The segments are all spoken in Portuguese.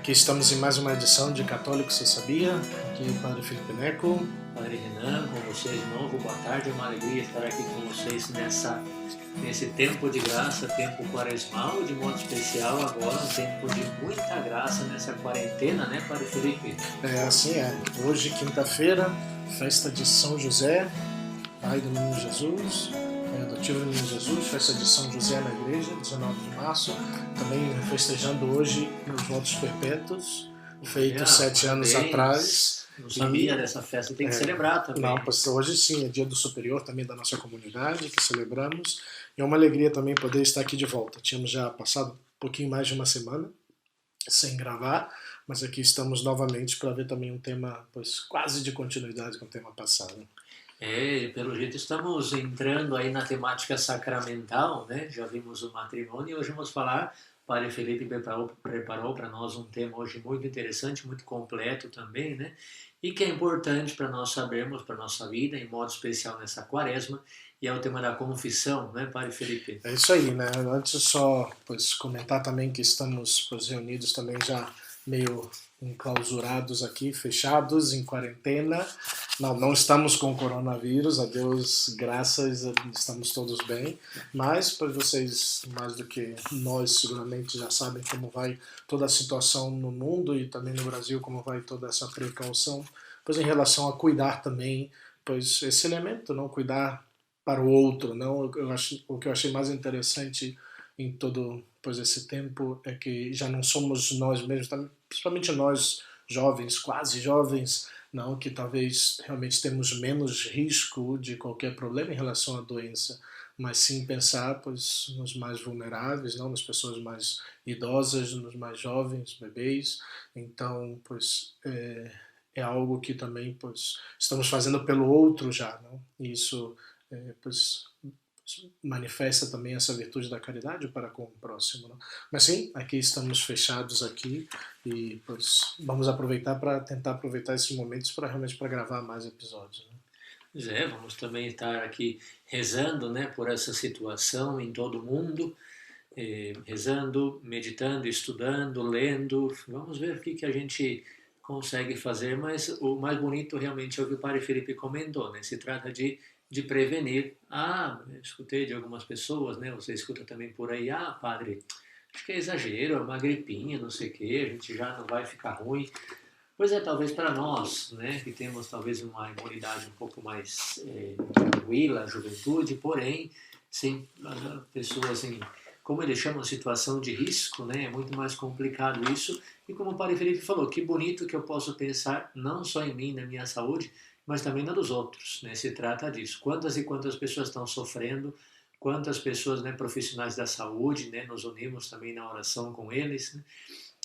Aqui estamos em mais uma edição de Católico Você Sabia? Aqui é o Padre Felipe Neco. Padre Renan, com vocês de novo, boa tarde, é uma alegria estar aqui com vocês nesse tempo de graça, tempo quaresmal, de modo especial agora, um tempo de muita graça nessa quarentena, né, Padre Felipe? Assim é. Hoje, quinta-feira, festa de São José, pai do Menino Jesus, adotivo do Menino Jesus, festa de São José na igreja, 19 de março. Também festejando hoje os votos perpétuos, feitos 7 anos atrás. Não sabia dessa festa, tem que celebrar também. Não, pois hoje sim, é dia do superior também da nossa comunidade, que celebramos. E é uma alegria também poder estar aqui de volta. Tínhamos já passado um pouquinho mais de uma semana sem gravar, mas aqui estamos novamente para ver também um tema, pois quase de continuidade com o tema passado. Pelo jeito estamos entrando aí na temática sacramental, né? Já vimos o matrimônio e hoje vamos falar. O Padre Felipe preparou para nós um tema hoje muito interessante, muito completo também, né? E que é importante para nós sabermos, para a nossa vida, em modo especial nessa quaresma, e é o tema da confissão, né, Padre Felipe? É isso aí, né? Antes só comentar também que estamos reunidos também já meio enclausurados aqui, fechados, em quarentena. Não estamos com coronavírus, a Deus graças, estamos todos bem, mas para vocês, mais do que nós, seguramente já sabem como vai toda a situação no mundo e também no Brasil, como vai toda essa precaução, pois em relação a cuidar também, pois esse elemento, não cuidar para o outro, não. O que eu achei mais interessante em todo esse tempo é que já não somos nós mesmos, principalmente nós jovens, quase jovens, não, que talvez realmente temos menos risco de qualquer problema em relação à doença, mas sim pensar nos mais vulneráveis, não, nas pessoas mais idosas, nos mais jovens, bebês. Então, é algo que também estamos fazendo pelo outro já, não? E isso manifesta também essa virtude da caridade para com o próximo, não? Mas sim, aqui estamos fechados aqui e vamos aproveitar para tentar aproveitar esses momentos para realmente gravar mais episódios, né? Vamos também estar aqui rezando, né, por essa situação em todo o mundo, rezando, meditando, estudando, lendo. Vamos ver o que a gente consegue fazer, mas o mais bonito realmente é o que o Padre Felipe comentou, né? Se trata de prevenir. Eu escutei de algumas pessoas, né? Você escuta também por aí, padre, acho que é exagero, é uma gripinha, não sei o quê, a gente já não vai ficar ruim. Pois é, talvez para nós, né, que temos talvez uma imunidade um pouco mais tranquila, juventude, porém, sem pessoas como ele chama, situação de risco, né, é muito mais complicado isso. E como o Padre Felipe falou, que bonito que eu posso pensar não só em mim, na minha saúde, mas também na dos outros, né? Se trata disso. Quantas e quantas pessoas estão sofrendo, quantas pessoas, né, profissionais da saúde, né, nos unimos também na oração com eles, né?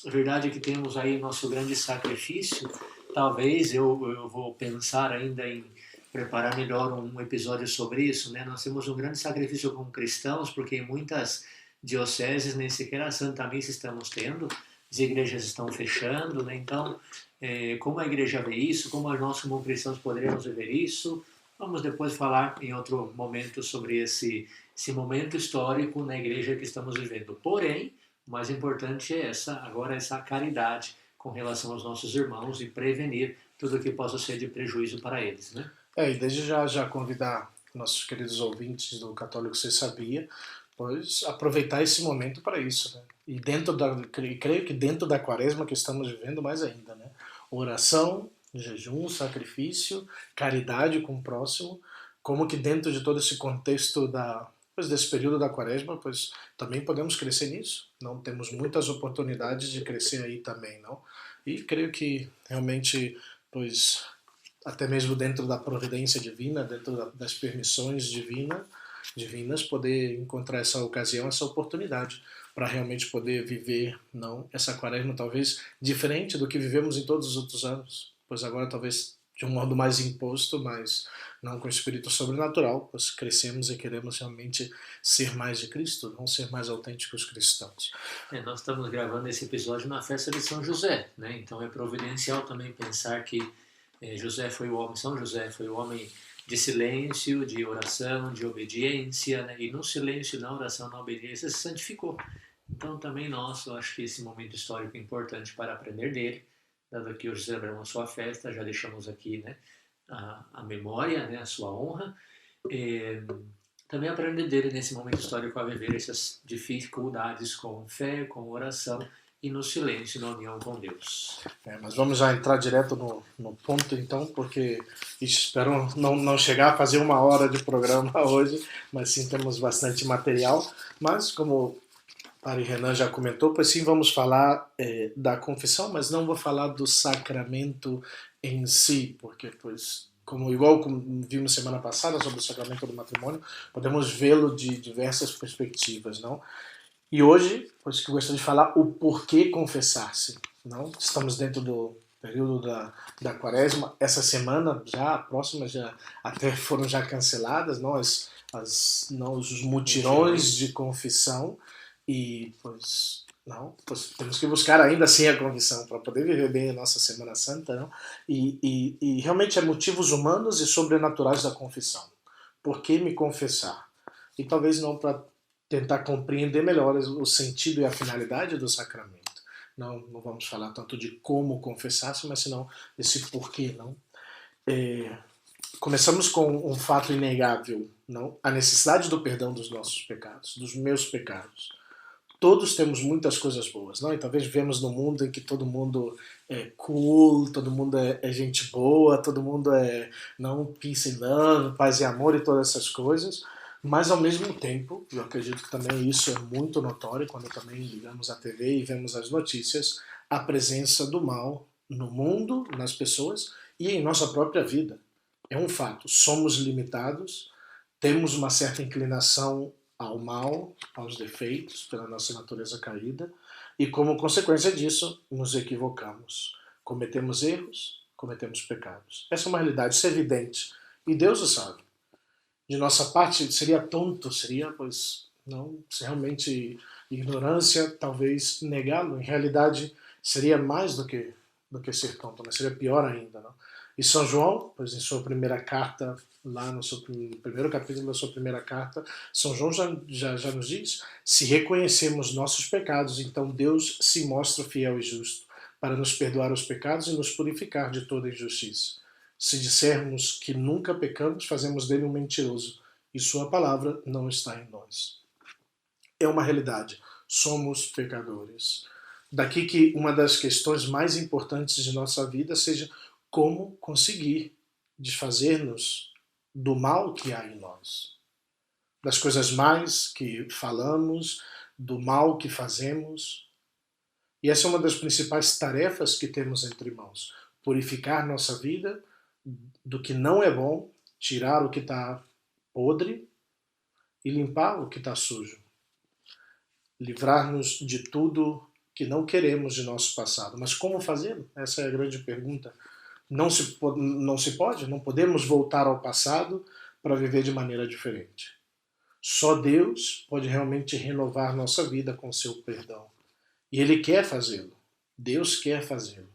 A verdade é que temos aí nosso grande sacrifício. Talvez eu vou pensar ainda em preparar melhor um episódio sobre isso, né? Nós temos um grande sacrifício como cristãos, porque em muitas dioceses nem sequer a Santa Missa estamos tendo, as igrejas estão fechando, né? Então, como a igreja vê isso, como nós como cristãos poderemos viver isso, vamos depois falar em outro momento sobre esse momento histórico na igreja que estamos vivendo. Porém, o mais importante é essa caridade com relação aos nossos irmãos e prevenir tudo o que possa ser de prejuízo para eles, né? E desde já convidar nossos queridos ouvintes do Católico Você Sabia, pois aproveitar esse momento para isso, né? E creio que dentro da quaresma que estamos vivendo mais ainda, né? Oração, jejum, sacrifício, caridade com o próximo, como que dentro de todo esse contexto desse período da quaresma, também podemos crescer nisso. Não temos muitas oportunidades de crescer aí também, não? E creio que realmente, até mesmo dentro da providência divina, dentro das permissões divinas, poder encontrar essa ocasião, essa oportunidade para realmente poder viver essa quaresma talvez diferente do que vivemos em todos os outros anos, pois agora talvez de um modo mais imposto, mas não com espírito sobrenatural, pois crescemos e queremos realmente ser mais de Cristo, não ser mais autênticos cristãos. Nós estamos gravando esse episódio na festa de São José, né? Então é providencial também pensar que São José foi o homem de silêncio, de oração, de obediência, né? E no silêncio, na oração, na obediência se santificou. Então também nós, eu acho que esse momento histórico é importante para aprender dele, dado que hoje celebramos a sua festa, já deixamos aqui, né, a memória, né, a sua honra, e também aprender dele nesse momento histórico a viver essas dificuldades com fé, com oração e no silêncio, na união com Deus. Mas vamos já entrar direto no ponto então, porque espero não chegar a fazer 1 hora de programa hoje, mas sim temos bastante material. Mas como o Padre Renan já comentou, pois sim vamos falar da confissão, mas não vou falar do sacramento em si, porque pois igual como vimos semana passada sobre o sacramento do matrimônio, podemos vê-lo de diversas perspectivas, não? E hoje, pois que eu gostaria de falar o porquê confessar-se. Não? Estamos dentro do período da quaresma. Essa semana, já a próxima, já até foram já canceladas, não? Os mutirões de confissão. E, pois, não, pois, temos que buscar ainda assim a confissão para poder viver bem a nossa Semana Santa. Não? E realmente é motivos humanos e sobrenaturais da confissão. Por que me confessar? E talvez não para tentar compreender melhor o sentido e a finalidade do sacramento. Não vamos falar tanto de como confessar-se, mas senão desse porquê, não? Começamos com um fato inegável, não? A necessidade do perdão dos nossos pecados, dos meus pecados. Todos temos muitas coisas boas, não? E talvez vivemos num mundo em que todo mundo é cool, todo mundo é gente boa, todo mundo é peace and love, paz e amor e todas essas coisas. Mas, ao mesmo tempo, eu acredito que também isso é muito notório quando também ligamos a TV e vemos as notícias, a presença do mal no mundo, nas pessoas e em nossa própria vida. É um fato. Somos limitados, temos uma certa inclinação ao mal, aos defeitos, pela nossa natureza caída, e como consequência disso, nos equivocamos. Cometemos erros, cometemos pecados. Essa é uma realidade, isso é evidente. E Deus o sabe. De nossa parte seria tonto, seria, pois, não, realmente ignorância, talvez negá-lo. Em realidade, seria mais do que ser tonto, mas seria pior ainda. Não? E São João, pois em sua primeira carta, lá no seu primeiro capítulo da sua primeira carta, São João já nos diz: se reconhecemos nossos pecados, então Deus se mostra fiel e justo para nos perdoar os pecados e nos purificar de toda injustiça. Se dissermos que nunca pecamos, fazemos dele um mentiroso, e sua palavra não está em nós. É uma realidade. Somos pecadores. Daqui que uma das questões mais importantes de nossa vida seja como conseguir desfazer-nos do mal que há em nós. Das coisas mais que falamos, do mal que fazemos. E essa é uma das principais tarefas que temos entre mãos. Purificar nossa vida do que não é bom, tirar o que está podre e limpar o que está sujo. Livrar-nos de tudo que não queremos de nosso passado. Mas como fazê-lo? Essa é a grande pergunta. Não se pode, não podemos voltar ao passado para viver de maneira diferente. Só Deus pode realmente renovar nossa vida com seu perdão. E Ele quer fazê-lo. Deus quer fazê-lo.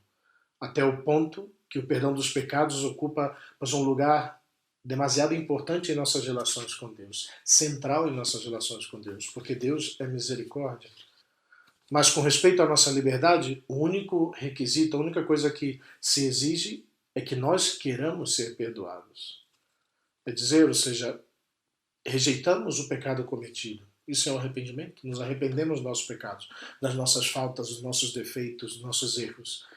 Até o ponto que o perdão dos pecados ocupa um lugar demasiado importante em nossas relações com Deus, central em nossas relações com Deus, porque Deus é misericórdia. Mas com respeito à nossa liberdade, o único requisito, a única coisa que se exige é que nós queiramos ser perdoados. É dizer, ou seja, rejeitamos o pecado cometido. Isso é o arrependimento. Nos arrependemos dos nossos pecados, das nossas faltas, dos nossos defeitos, dos nossos erros.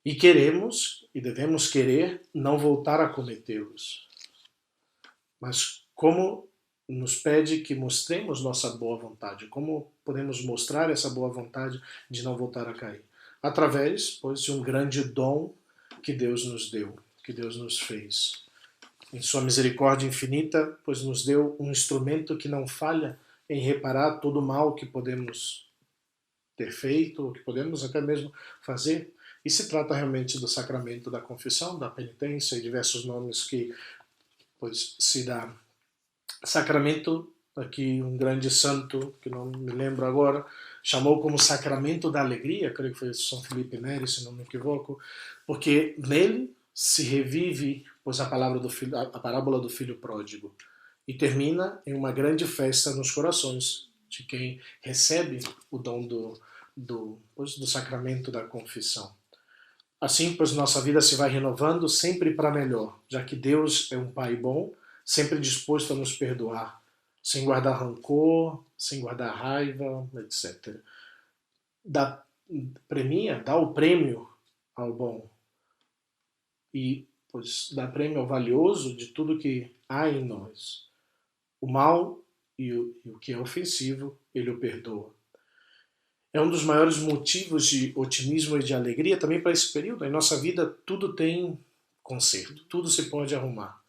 E queremos, e devemos querer, não voltar a cometê-los. Mas como nos pede que mostremos nossa boa vontade? Como podemos mostrar essa boa vontade de não voltar a cair? Através, pois, de um grande dom que Deus nos deu, que Deus nos fez. Em sua misericórdia infinita, pois nos deu um instrumento que não falha em reparar todo o mal que podemos ter feito, ou que podemos até mesmo fazer. E se trata realmente do sacramento da confissão, da penitência e diversos nomes que pois, se dá. Sacramento, aqui um grande santo, que não me lembro agora, chamou como sacramento da alegria, creio que foi São Felipe Neri, se não me equivoco, porque nele se revive pois, a parábola do filho pródigo e termina em uma grande festa nos corações de quem recebe o dom do sacramento da confissão. Assim, pois, nossa vida se vai renovando sempre para melhor, já que Deus é um Pai bom, sempre disposto a nos perdoar, sem guardar rancor, sem guardar raiva, etc. Dá o prêmio ao bom e, pois, dá prêmio ao valioso de tudo que há em nós. O mal e o que é ofensivo, ele o perdoa. É um dos maiores motivos de otimismo e de alegria também para esse período. Em nossa vida tudo tem conserto, tudo se pode arrumar.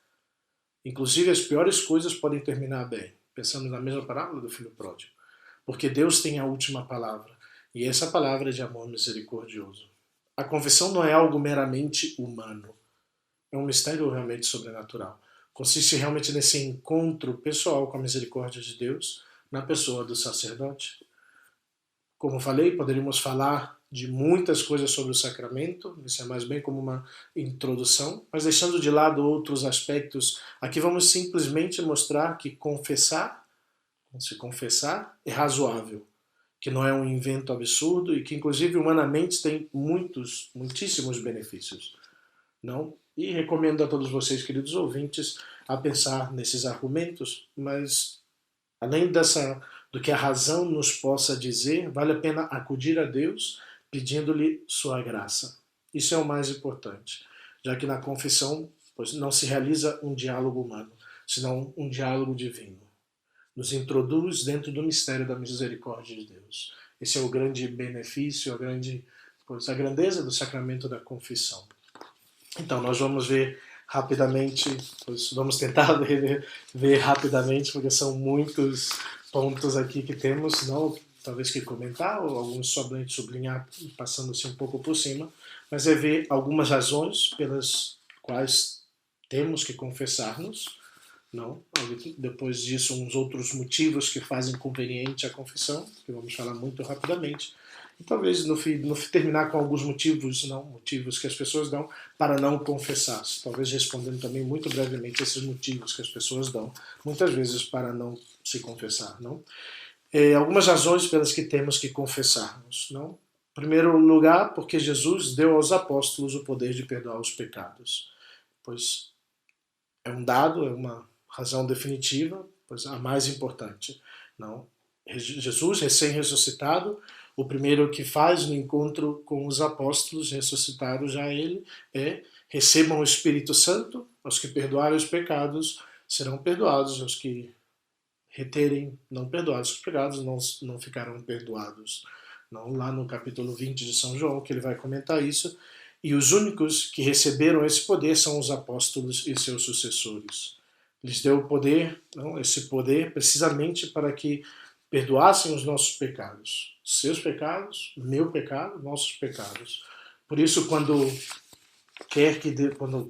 Inclusive as piores coisas podem terminar bem. Pensando na mesma parábola do filho pródigo. Porque Deus tem a última palavra. E essa palavra é de amor misericordioso. A confissão não é algo meramente humano. É um mistério realmente sobrenatural. Consiste realmente nesse encontro pessoal com a misericórdia de Deus na pessoa do sacerdote. Como falei, poderíamos falar de muitas coisas sobre o sacramento, isso é mais bem como uma introdução, mas deixando de lado outros aspectos, aqui vamos simplesmente mostrar que se confessar é razoável, que não é um invento absurdo e que inclusive humanamente tem muitíssimos benefícios. Não? E recomendo a todos vocês, queridos ouvintes, a pensar nesses argumentos, mas além do que a razão nos possa dizer, vale a pena acudir a Deus pedindo-lhe sua graça. Isso é o mais importante, já que na confissão pois, não se realiza um diálogo humano, senão um diálogo divino. Nos introduz dentro do mistério da misericórdia de Deus. Esse é o grande benefício, a grandeza do sacramento da confissão. Então, nós vamos ver rapidamente, vamos tentar ver rapidamente, porque são muitos pontos aqui que temos, não talvez que comentar, ou alguns somente sublinhar, passando-se um pouco por cima, mas é ver algumas razões pelas quais temos que confessar-nos, não? Depois disso, uns outros motivos que fazem conveniente a confissão, que vamos falar muito rapidamente, e talvez no terminar com alguns motivos que as pessoas dão para não confessar-se. Talvez respondendo também muito brevemente esses motivos que as pessoas dão, muitas vezes para não se confessar. Não? Algumas razões pelas que temos que confessar-nos. Não? Em primeiro lugar, porque Jesus deu aos apóstolos o poder de perdoar os pecados. Pois é um dado, é uma razão definitiva, pois a mais importante. Não? Jesus, recém-ressuscitado, o primeiro que faz no encontro com os apóstolos, ressuscitados já ele, é recebam o Espírito Santo, os que perdoarem os pecados serão perdoados, os que reterem não perdoados os pecados não ficarão perdoados. Não, lá no capítulo 20 de São João, que ele vai comentar isso, e os únicos que receberam esse poder são os apóstolos e seus sucessores. Lhes deu o poder, esse poder precisamente para que perdoassem os nossos pecados. Seus pecados, meu pecado, nossos pecados. Por isso, quando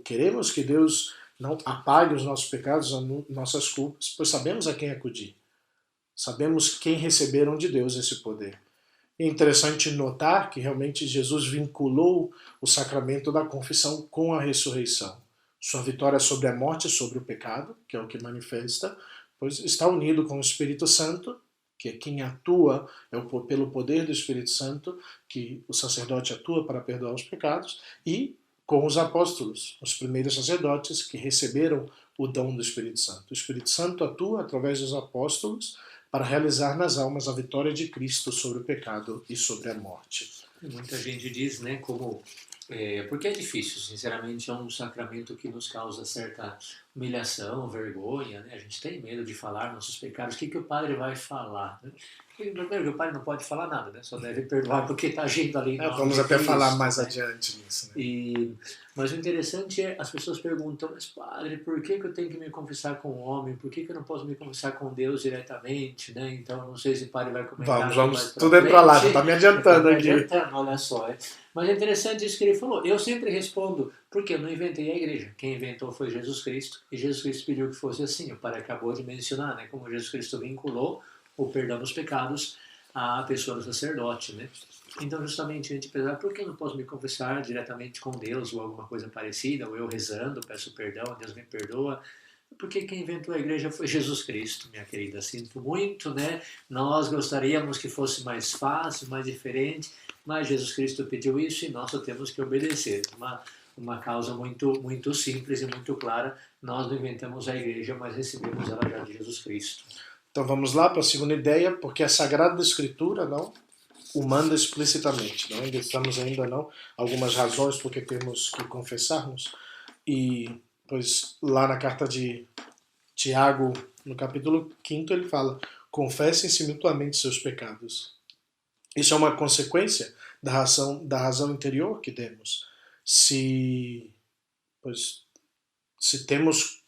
queremos que Deus não apague os nossos pecados, as nossas culpas, pois sabemos a quem acudir. Sabemos quem receberam de Deus esse poder. É interessante notar que realmente Jesus vinculou o sacramento da confissão com a ressurreição. Sua vitória sobre a morte e sobre o pecado, que é o que manifesta, pois está unido com o Espírito Santo, que é quem atua, pelo poder do Espírito Santo, que o sacerdote atua para perdoar os pecados, e com os apóstolos, os primeiros sacerdotes que receberam o dom do Espírito Santo. O Espírito Santo atua através dos apóstolos para realizar nas almas a vitória de Cristo sobre o pecado e sobre a morte. Muita gente diz, né, porque é difícil, sinceramente, é um sacramento que nos causa certa humilhação, vergonha, né? A gente tem medo de falar nossos pecados, o que o padre vai falar? Né? Primeiro que o padre não pode falar nada, né? Só deve perdoar porque está agindo ali. Vamos até falar mais adiante nisso. Né? Mas o interessante é, as pessoas perguntam, mas padre, por que eu tenho que me confessar com o homem? Por que eu não posso me confessar com Deus diretamente? Né? Então, não sei se o padre vai comentar. Vamos, tudo é para lá, já está me adiantando aqui. Olha só. Mas é interessante isso que ele falou. Eu sempre respondo, porque eu não inventei a igreja. Quem inventou foi Jesus Cristo, e Jesus Cristo pediu que fosse assim. O padre acabou de mencionar, né? Como Jesus Cristo vinculou o perdão dos pecados à pessoa do sacerdote, né? Então, justamente, a gente pensa, por que eu não posso me confessar diretamente com Deus ou alguma coisa parecida, ou eu rezando, peço perdão, Deus me perdoa, Porque quem inventou a igreja foi Jesus Cristo, minha querida. Sinto muito, né? Nós gostaríamos que fosse mais fácil, mais diferente, mas Jesus Cristo pediu isso e nós só temos que obedecer. Uma causa muito simples e muito clara. Nós não inventamos a igreja, mas recebemos ela já de Jesus Cristo. Então vamos lá para a segunda ideia, porque a Sagrada Escritura não o manda explicitamente. Não estamos ainda não algumas razões porque temos que confessarmos. E pois lá na carta de Tiago, no capítulo 5, ele fala: confessem-se mutuamente seus pecados. Isso é uma consequência da razão interior que temos. Se, pois, se temos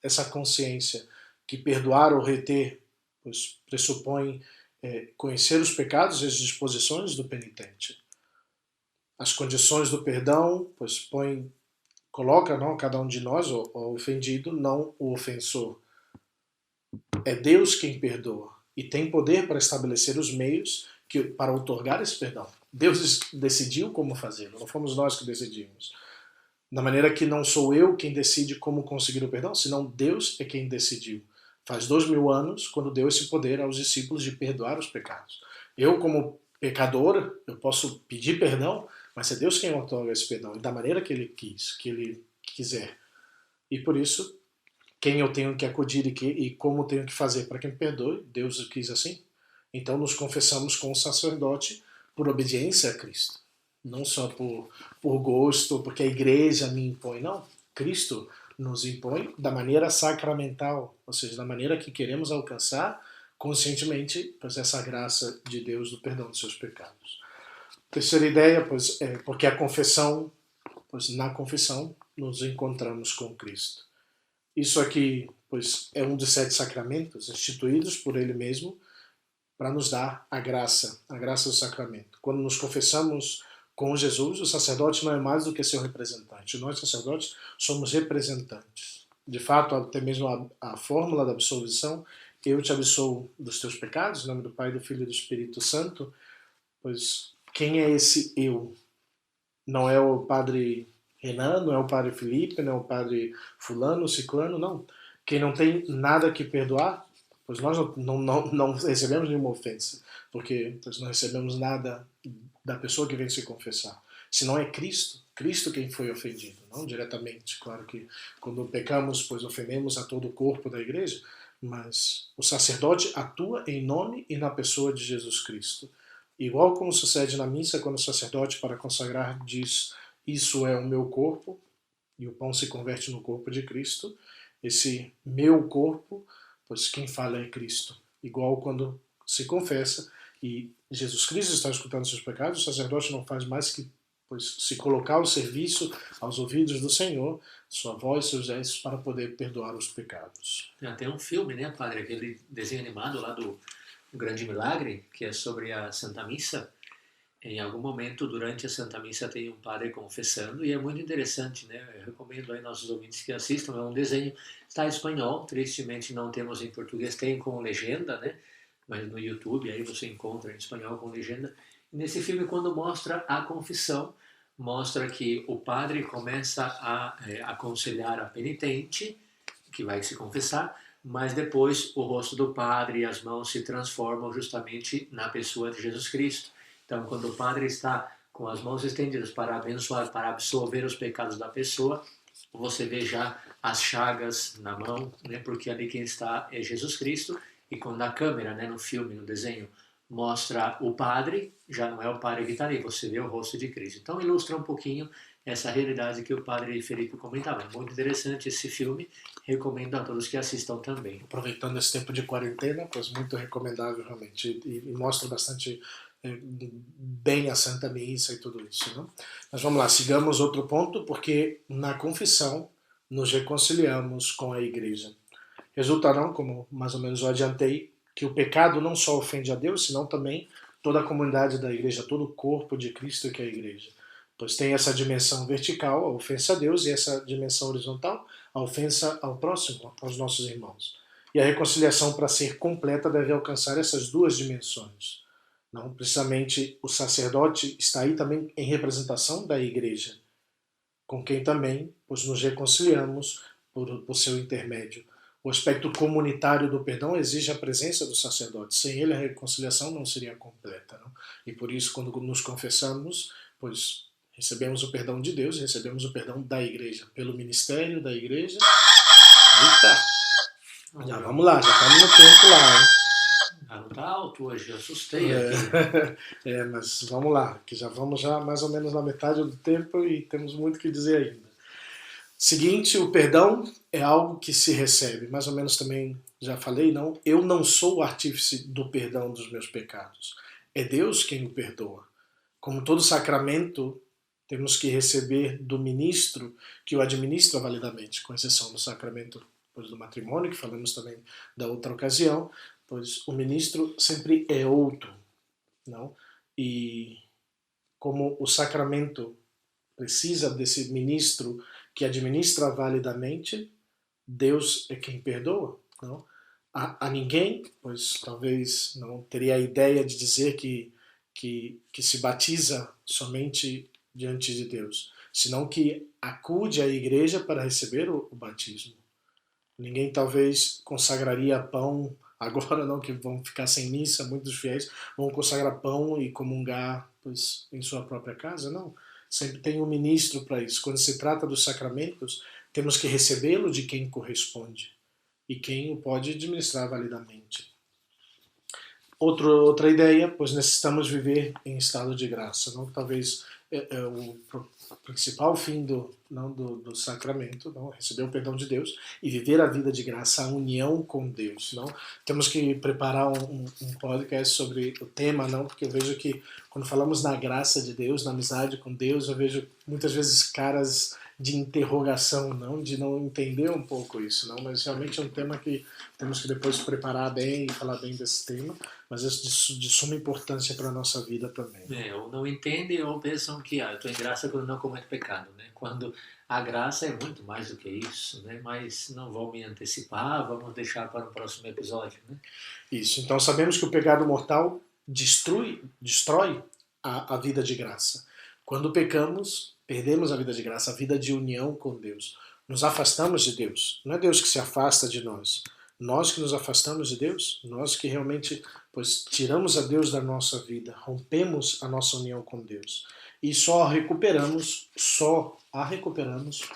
essa consciência que perdoar ou reter pois, pressupõe conhecer os pecados e as disposições do penitente. As condições do perdão pois, coloca não, cada um de nós, o ofendido, não o ofensor. É Deus quem perdoa e tem poder para estabelecer os meios para outorgar esse perdão. Deus decidiu como fazê-lo, não fomos nós que decidimos. Da maneira que não sou eu quem decide como conseguir o perdão, senão Deus é quem decidiu. Faz 2000 anos, quando deu esse poder aos discípulos de perdoar os pecados. Eu, como pecador, eu posso pedir perdão, mas é Deus quem outorga esse perdão, e da maneira que Ele quis, que Ele quiser. E por isso, quem eu tenho que acudir e como tenho que fazer para que me perdoe, Deus quis assim. Então nos confessamos com o sacerdote por obediência a Cristo. Não só por gosto, porque a igreja me impõe, não. Cristo nos impõe da maneira sacramental, ou seja, da maneira que queremos alcançar conscientemente pois, essa graça de Deus do perdão de seus pecados. Terceira ideia, pois, porque a confissão, pois na confissão nos encontramos com Cristo. Isso aqui, pois, é um dos 7 sacramentos instituídos por Ele mesmo para nos dar a graça do sacramento. Quando nos confessamos com Jesus, o sacerdote não é mais do que seu representante. Nós, sacerdotes, somos representantes. De fato, até mesmo a fórmula da absolvição, eu te absolvo dos teus pecados, em nome do Pai, do Filho e do Espírito Santo, pois quem é esse eu? Não é o Padre Renan, não é o Padre Felipe, não é o Padre fulano, ciclano, não. Quem não tem nada que perdoar, pois nós não recebemos nenhuma ofensa, porque pois não recebemos nada da pessoa que vem se confessar. Se não é Cristo, Cristo quem foi ofendido, não diretamente. Claro que quando pecamos, pois ofendemos a todo o corpo da igreja, mas o sacerdote atua em nome e na pessoa de Jesus Cristo. Igual como sucede na missa, quando o sacerdote, para consagrar, diz: isso é o meu corpo, e o pão se converte no corpo de Cristo, esse meu corpo, pois quem fala é Cristo. Igual quando se confessa e Jesus Cristo está escutando seus pecados, o sacerdote não faz mais que pois, se colocar ao serviço, aos ouvidos do Senhor, sua voz, seus gestos, para poder perdoar os pecados. Tem até um filme, né, padre? Aquele desenho animado lá do Grande Milagre, que é sobre a Santa Missa. Em algum momento, durante a Santa Missa, tem um padre confessando, e é muito interessante, né? Eu recomendo aí nossos ouvintes que assistam. É um desenho, está em espanhol, tristemente não temos em português, tem com legenda, né? Mas no YouTube aí você encontra em espanhol com legenda. E nesse filme, quando mostra a confissão, mostra que o padre começa a aconselhar a penitente, que vai se confessar, mas depois o rosto do padre e as mãos se transformam justamente na pessoa de Jesus Cristo. Então, quando o padre está com as mãos estendidas para abençoar, para absolver os pecados da pessoa, você vê já as chagas na mão, né? Porque ali quem está é Jesus Cristo. E quando a câmera, né, no filme, no desenho, mostra o padre, já não é o padre que está ali, você vê o rosto de Cristo. Então, ilustra um pouquinho essa realidade que o padre Felipe comentava. É muito interessante esse filme, recomendo a todos que assistam também. Aproveitando esse tempo de quarentena, pois muito recomendável realmente, e mostra bastante bem a Santa Missa e tudo isso. Não? Mas vamos lá, sigamos outro ponto, porque na confissão nos reconciliamos com a Igreja. Resultarão, como mais ou menos eu adiantei, que o pecado não só ofende a Deus, senão também toda a comunidade da Igreja, todo o corpo de Cristo que é a Igreja. Pois tem essa dimensão vertical, a ofensa a Deus, e essa dimensão horizontal, a ofensa ao próximo, aos nossos irmãos. E a reconciliação, para ser completa, deve alcançar essas duas dimensões. Não, precisamente o sacerdote está aí também em representação da Igreja, com quem também pois, nos reconciliamos por seu intermédio. O aspecto comunitário do perdão exige a presença do sacerdote. Sem ele, a reconciliação não seria completa. Não? E por isso, quando nos confessamos, pois recebemos o perdão de Deus, recebemos o perdão da igreja, pelo ministério da igreja. Eita! Já vamos lá, já estamos no tempo lá, hein? Ah, não tá alto hoje, eu assustei aqui. Mas vamos lá, que já vamos já mais ou menos na metade do tempo e temos muito o que dizer ainda. Seguinte, o perdão é algo que se recebe, mais ou menos também já falei, não? Eu não sou o artífice do perdão dos meus pecados. É Deus quem o perdoa. Como todo sacramento, temos que receber do ministro que o administra validamente, com exceção do sacramento do matrimônio, que falamos também da outra ocasião, pois o ministro sempre é outro, não? E como o sacramento precisa desse ministro que administra validamente, Deus é quem perdoa, não? A ninguém, pois talvez não teria a ideia de dizer que se batiza somente diante de Deus, senão que acude à igreja para receber o batismo. Ninguém talvez consagraria pão, agora não, que vão ficar sem missa, muitos fiéis vão consagrar pão e comungar pois, em sua própria casa, não. Sempre tem um ministro para isso. Quando se trata dos sacramentos, temos que recebê-lo de quem corresponde e quem o pode administrar validamente. Outra ideia, pois necessitamos viver em estado de graça. Não? Talvez o principal fim do sacramento, não? Receber o perdão de Deus e viver a vida de graça, a união com Deus. Não? Temos que preparar um podcast sobre o tema, não? Porque eu vejo que quando falamos na graça de Deus, na amizade com Deus, eu vejo muitas vezes caras de interrogação, não, de não entender um pouco isso, não, mas realmente é um tema que temos que depois preparar bem e falar bem desse tema, mas isso de suma importância para a nossa vida também. Ou não entendem ou pensam que eu estou em graça quando não cometo pecado, né? Quando a graça é muito mais do que isso, né? Mas não vou me antecipar, vamos deixar para o próximo episódio, né? Isso, então sabemos que o pecado mortal destrói a vida de graça. Quando pecamos, perdemos a vida de graça, a vida de união com Deus. Nos afastamos de Deus. Não é Deus que se afasta de nós. Nós que nos afastamos de Deus, nós que realmente pois, tiramos a Deus da nossa vida, rompemos a nossa união com Deus. E só a recuperamos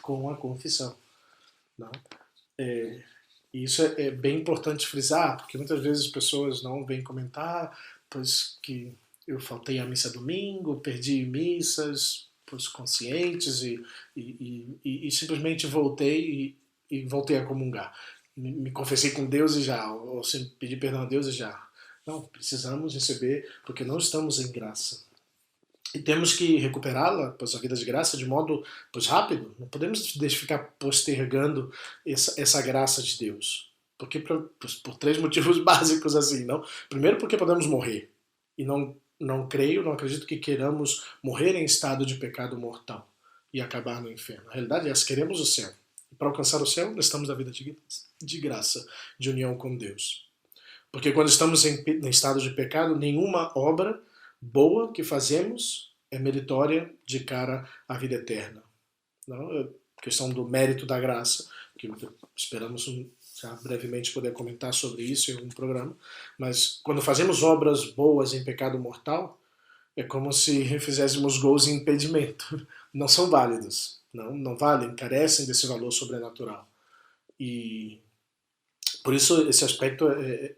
com a confissão. Não? Isso é bem importante frisar, porque muitas vezes as pessoas não vêm comentar, pois que eu faltei à missa domingo, perdi missas, pois conscientes e simplesmente voltei e voltei a comungar. Me confessei com Deus e já, ou pedi perdão a Deus e já. Não, precisamos receber, porque não estamos em graça. E temos que recuperá-la, pois a vida de graça, de modo pois, rápido. Não podemos ficar postergando essa graça de Deus. Porque por três motivos básicos assim, não? Primeiro porque podemos morrer. E não acredito que queiramos morrer em estado de pecado mortal e acabar no inferno. A realidade é essa, queremos o céu. E para alcançar o céu, estamos na vida de graça, de união com Deus. Porque quando estamos em estado de pecado, nenhuma obra boa que fazemos é meritória de cara à vida eterna. Não? É questão do mérito da graça, que esperamos já brevemente poder comentar sobre isso em um programa, mas quando fazemos obras boas em pecado mortal, é como se fizéssemos gols em impedimento. Não são válidos, não valem, carecem desse valor sobrenatural. E por isso esse aspecto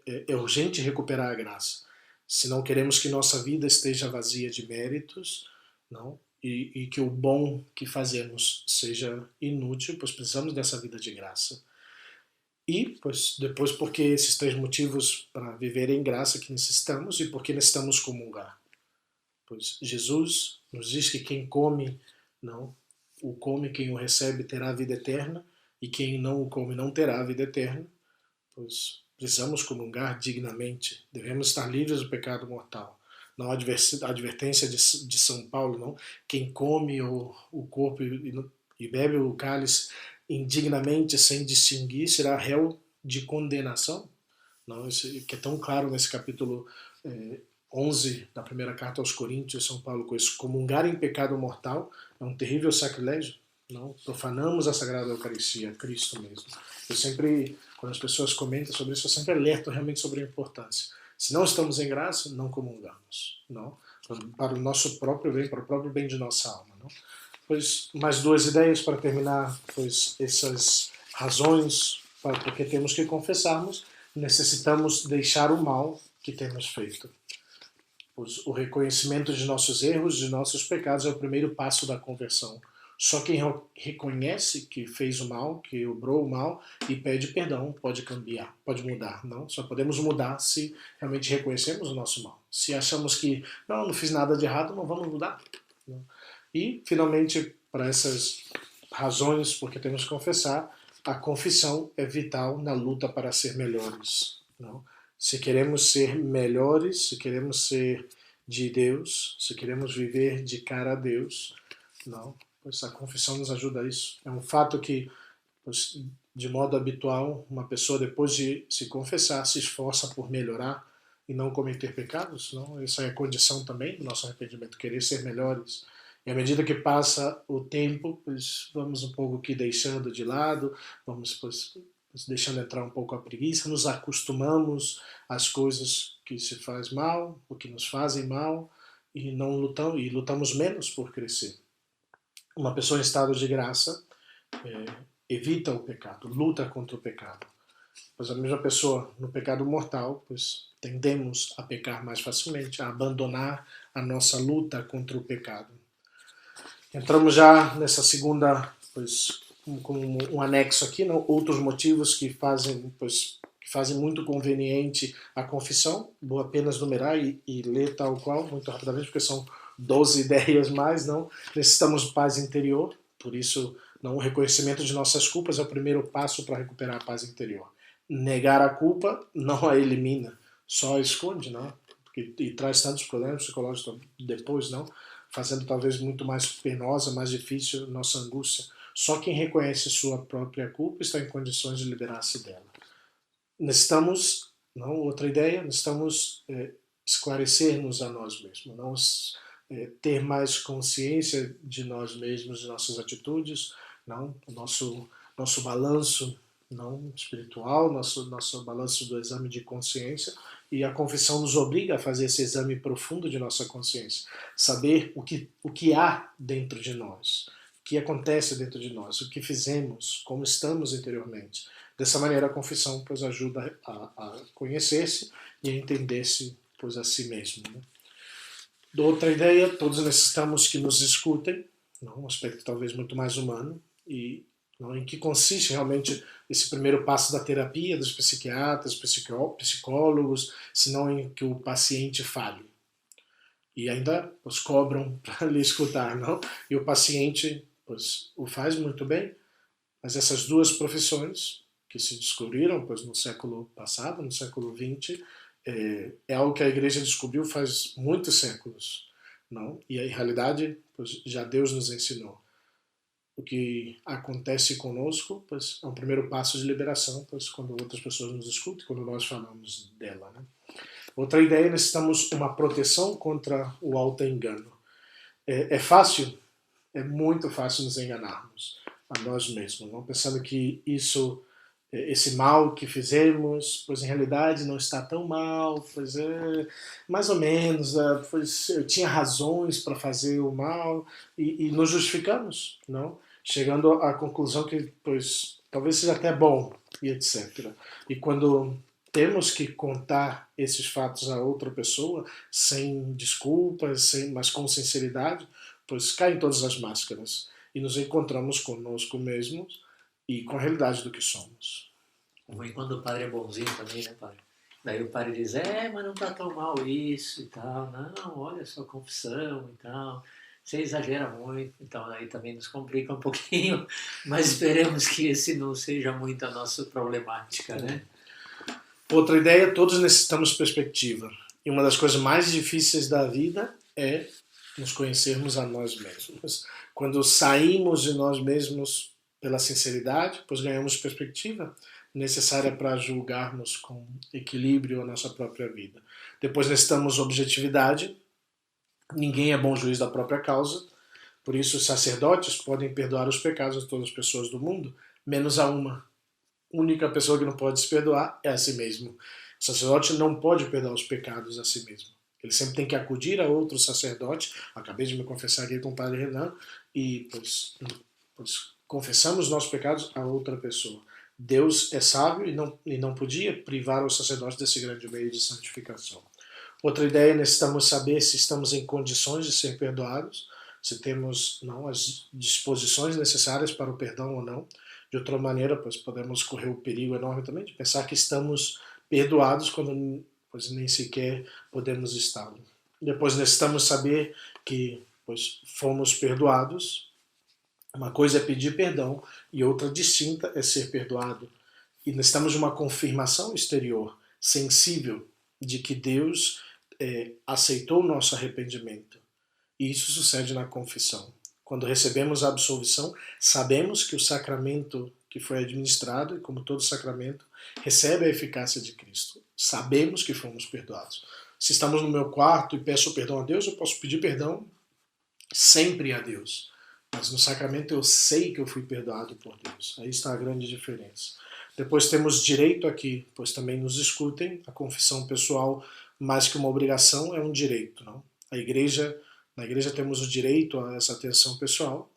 é urgente recuperar a graça. Se não queremos que nossa vida esteja vazia de méritos, não? E que o bom que fazemos seja inútil, pois precisamos dessa vida de graça. E, pois, depois, porque esses três motivos para viver em graça que necessitamos e porque necessitamos comungar. Pois Jesus nos diz que quem come, quem o recebe terá a vida eterna, e quem não o come não terá a vida eterna. Pois precisamos comungar dignamente, devemos estar livres do pecado mortal. Não há advertência de São Paulo, não? Quem come o corpo e bebe o cálice indignamente, sem distinguir, será réu de condenação. Não, isso que é tão claro nesse capítulo 11 da primeira carta aos Coríntios, São Paulo com isso. Comungar em pecado mortal é um terrível sacrilégio. Não profanamos a Sagrada Eucaristia, Cristo mesmo. Eu sempre, quando as pessoas comentam sobre isso, eu sempre alerto realmente sobre a importância. Se não estamos em graça, não comungamos, não? Para o nosso próprio bem, para o próprio bem de nossa alma, não? Pois mais duas ideias para terminar, pois essas razões para porque temos que confessarmos, necessitamos deixar o mal que temos feito. Pois o reconhecimento de nossos erros, de nossos pecados é o primeiro passo da conversão. Só quem reconhece que fez o mal, que obrou o mal e pede perdão pode cambiar, pode mudar. Não, só podemos mudar se realmente reconhecemos o nosso mal. Se achamos que não fiz nada de errado, não vamos mudar. Não. E, finalmente, para essas razões, porque temos que confessar, a confissão é vital na luta para ser melhores. Não? Se queremos ser melhores, se queremos ser de Deus, se queremos viver de cara a Deus, não, pois a confissão nos ajuda a isso. É um fato que, pois, de modo habitual, uma pessoa depois de se confessar se esforça por melhorar e não cometer pecados. Não? Essa é a condição também do nosso arrependimento, querer ser melhores. E à medida que passa o tempo, pois vamos um pouco que deixando de lado, vamos pois, deixando entrar um pouco a preguiça, nos acostumamos às coisas que se faz mal, o que nos fazem mal, e não lutamos, e lutamos menos por crescer. Uma pessoa em estado de graça evita o pecado, luta contra o pecado. Pois a mesma pessoa no pecado mortal, pois tendemos a pecar mais facilmente, a abandonar a nossa luta contra o pecado. Entramos já nessa segunda, pois, com um anexo aqui, não? Outros motivos que fazem, pois, que fazem muito conveniente a confissão. Vou apenas numerar e ler tal qual, muito rapidamente, porque são 12 ideias mais, não? Necessitamos paz interior, por isso não, o reconhecimento de nossas culpas é o primeiro passo para recuperar a paz interior. Negar a culpa não a elimina, só a esconde, não? E traz tantos problemas psicológicos depois, não? Fazendo talvez muito mais penosa, mais difícil nossa angústia. Só quem reconhece sua própria culpa está em condições de liberar-se dela. Necessitamos, não, outra ideia, necessitamos esclarecer-nos a nós mesmos, não ter mais consciência de nós mesmos, de nossas atitudes, não, o nosso balanço não espiritual, nosso balanço do exame de consciência, e a confissão nos obriga a fazer esse exame profundo de nossa consciência, saber o que há dentro de nós, o que acontece dentro de nós, o que fizemos, como estamos interiormente. Dessa maneira a confissão pois ajuda a conhecer-se e a entender-se pois a si mesmo. Né? Outra ideia, todos necessitamos que nos escutem, não? Um aspecto talvez muito mais humano, e não, em que consiste realmente esse primeiro passo da terapia dos psiquiatras, psicólogos, senão em que o paciente fale. E ainda os cobram para lhe escutar, não? E o paciente pois, o faz muito bem, mas essas duas profissões que se descobriram pois, no século passado, no século XX, é algo que a Igreja descobriu faz muitos séculos, não? E em realidade pois, já Deus nos ensinou. O que acontece conosco pois, é um primeiro passo de liberação, pois, quando outras pessoas nos escutam, quando nós falamos dela. Né? Outra ideia, necessitamos uma proteção contra o auto-engano. É fácil, é muito fácil nos enganarmos a nós mesmos, não? Pensando que esse mal que fizemos, pois em realidade não está tão mal, pois mais ou menos, pois eu tinha razões para fazer o mal e nos justificamos, não? Chegando à conclusão que, pois, talvez seja até bom e etc. E quando temos que contar esses fatos a outra pessoa, sem desculpas, mas com sinceridade, pois caem todas as máscaras e nos encontramos conosco mesmos e com a realidade do que somos. E quando o padre é bonzinho também, né, padre? Daí o padre diz, mas não tá tão mal isso e tal, não, olha só a confissão e tal, você exagera muito, então aí também nos complica um pouquinho, mas esperemos que esse não seja muito a nossa problemática, né? Outra ideia, todos necessitamos perspectiva. E uma das coisas mais difíceis da vida é nos conhecermos a nós mesmos. Quando saímos de nós mesmos pela sinceridade, pois ganhamos perspectiva necessária para julgarmos com equilíbrio a nossa própria vida. Depois necessitamos objetividade. Ninguém é bom juiz da própria causa. Por isso, os sacerdotes podem perdoar os pecados de todas as pessoas do mundo, menos a uma. A única pessoa que não pode se perdoar é a si mesmo. O sacerdote não pode perdoar os pecados a si mesmo. Ele sempre tem que acudir a outro sacerdote. Acabei de me confessar aqui com o padre Renan, e pois confessamos nossos pecados a outra pessoa. Deus é sábio e não podia privar o sacerdote desse grande meio de santificação. Outra ideia, necessitamos saber se estamos em condições de ser perdoados, se temos as disposições necessárias para o perdão ou não. De outra maneira, pois podemos correr o perigo enorme também de pensar que estamos perdoados quando pois nem sequer podemos estar. Depois necessitamos saber que pois fomos perdoados. Uma coisa é pedir perdão e outra distinta é ser perdoado. E necessitamos de uma confirmação exterior, sensível, de que Deus aceitou o nosso arrependimento. E isso sucede na confissão. Quando recebemos a absolvição, sabemos que o sacramento que foi administrado, e como todo sacramento, recebe a eficácia de Cristo. Sabemos que fomos perdoados. Se estamos no meu quarto e peço perdão a Deus, eu posso pedir perdão sempre a Deus. Mas no sacramento eu sei que eu fui perdoado por Deus. Aí está a grande diferença. Depois temos direito aqui, pois também nos escutem, a confissão pessoal, mais que uma obrigação, é um direito. Não? Na igreja temos o direito a essa atenção pessoal,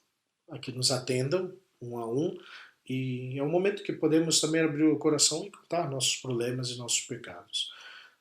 a que nos atendam, um a um, e é um momento que podemos também abrir o coração e contar nossos problemas e nossos pecados.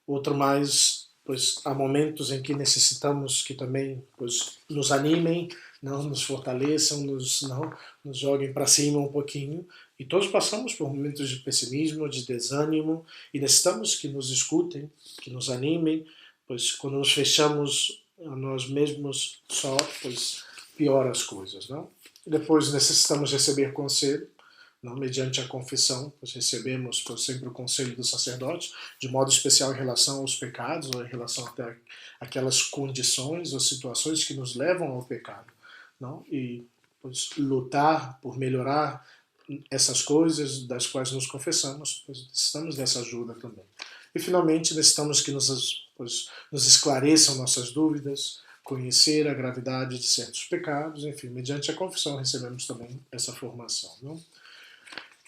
Outro mais, pois há momentos em que necessitamos que também pois, nos animem, não nos fortaleçam, nos joguem para cima um pouquinho. E todos passamos por momentos de pessimismo, de desânimo, e necessitamos que nos escutem, que nos animem, pois quando nos fechamos a nós mesmos só, pois piora as coisas, não? E depois necessitamos receber conselho, não mediante a confissão, pois recebemos sempre o conselho do sacerdote, de modo especial em relação aos pecados, ou em relação até aquelas condições ou situações que nos levam ao pecado, não? E pois, lutar por melhorar essas coisas das quais nos confessamos, pois necessitamos dessa ajuda também. E finalmente necessitamos que nos esclareçam nossas dúvidas, conhecer a gravidade de certos pecados, enfim, mediante a confissão recebemos também essa formação. Não?